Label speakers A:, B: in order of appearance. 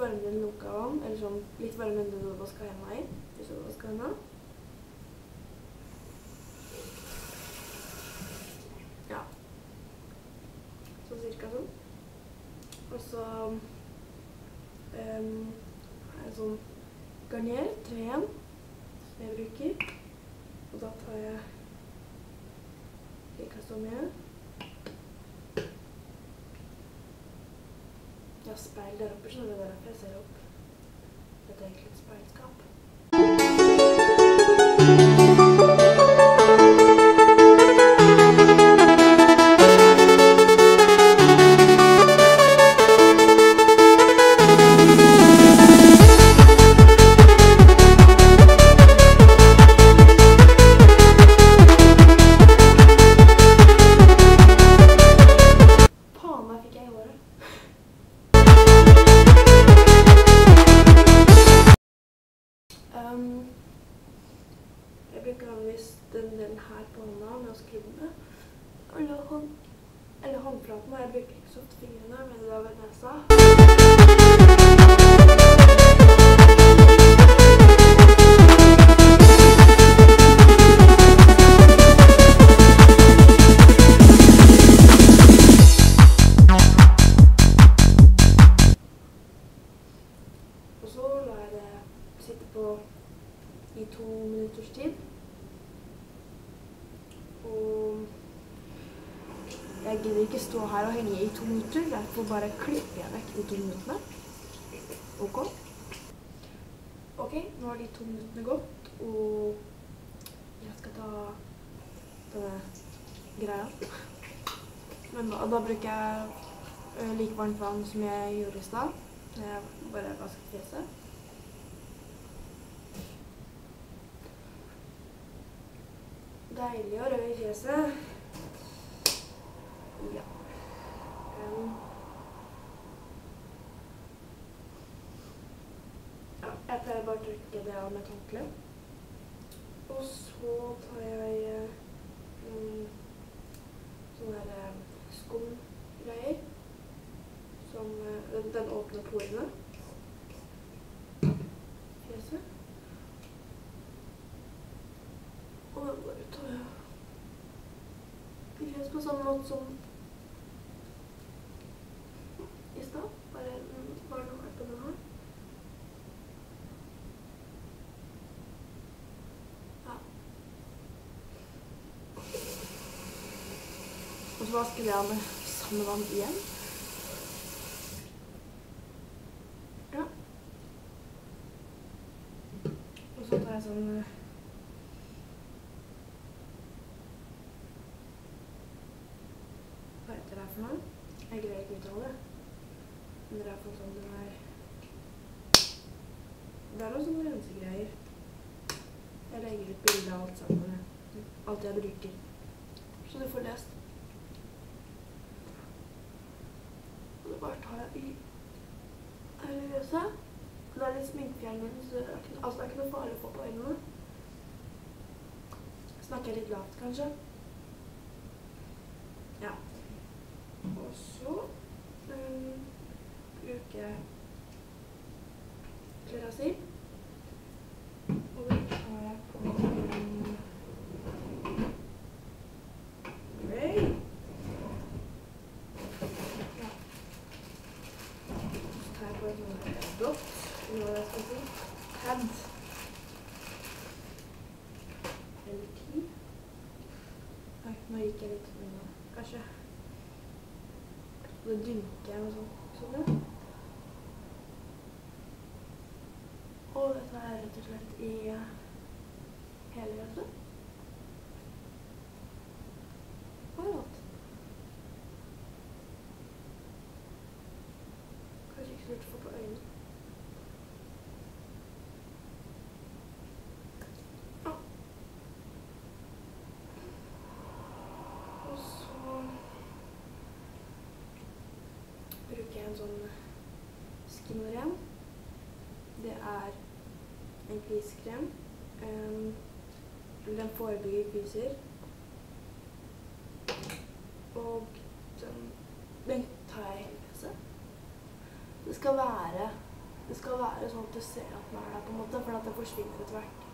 A: varmere enn lukket vann, eller sånn litt varmere enn det du hadde vasket hendene i, hvis du hadde vasket hendene. Ja. Så cirka sånn. Og så har jeg sånn Garnier 3-en som jeg bruker. Og da tar jeg cirka så mye. Jeg har speil der oppe, skjønner du, det er derfor jeg ser opp. Dette er egentlig et speilskap. Jeg bruker vanligvis den delen her på hånda med å skrubbe. Eller håndflaten, og jeg bruker ikke så ofte fingrene, men det er ved nesa. Og så lar jeg det sitte på i 2 minutters tid. Og jeg gidder ikke stå her og henge i 2 minutter, derfor bare klipper jeg vekk de 2 minuttene. Ok? Ok, nå har de 2 minuttene gått, og jeg skal ta denne greia. Men da bruker jeg like varmt vann som jeg gjorde i stad. Jeg bare vasker fjeset. Deilig å røre i fjeset. Ja. Jeg pleier bare å tørke det av med et håndkle. Og så tar jeg sånne her skumgreier. Den åpner porene. Fjeset. Og den bare tar jeg i fjeset på samme måte som i stad. Bare noe her på den her. Ja. Og så vasker jeg med samme vann igjen. Ja. Og så tar jeg sånn hva heter det for noe? Jeg greier ikke uttale det. Men det er i hvert fall sånn den er. Det er noen sånne rensegreier. Jeg legger ut bilder av alt sammen. Alt jeg bruker. Så du får lest. Og det bare tar jeg i her i løset. Det er litt sminkfjerning, så det er ikke noe farlig å få på øynene. Snakker jeg litt lavt, kanskje? Ja. Og så bruker jeg Klerasil. Og det tar jeg på Ray. Ja. Så tar jeg på et sånt dot, eller hva jeg skal si. Pad. Eller 10. Nei, nå gikk jeg litt unna. Kanskje. Så dynker jeg med sånn. Og dette er rett og slett i hele løset. Hva er det? Kanskje ikke så lurt å få på øynene. Ja. Og så bruker jeg en sånn skinnerem. Det er en fliskrem. Den forebygger kviser. Og den tar jeg i hele fjeset. Det skal være Det skal være sånn at du ser at den er der på en måte, for at det forsvinner etter hvert.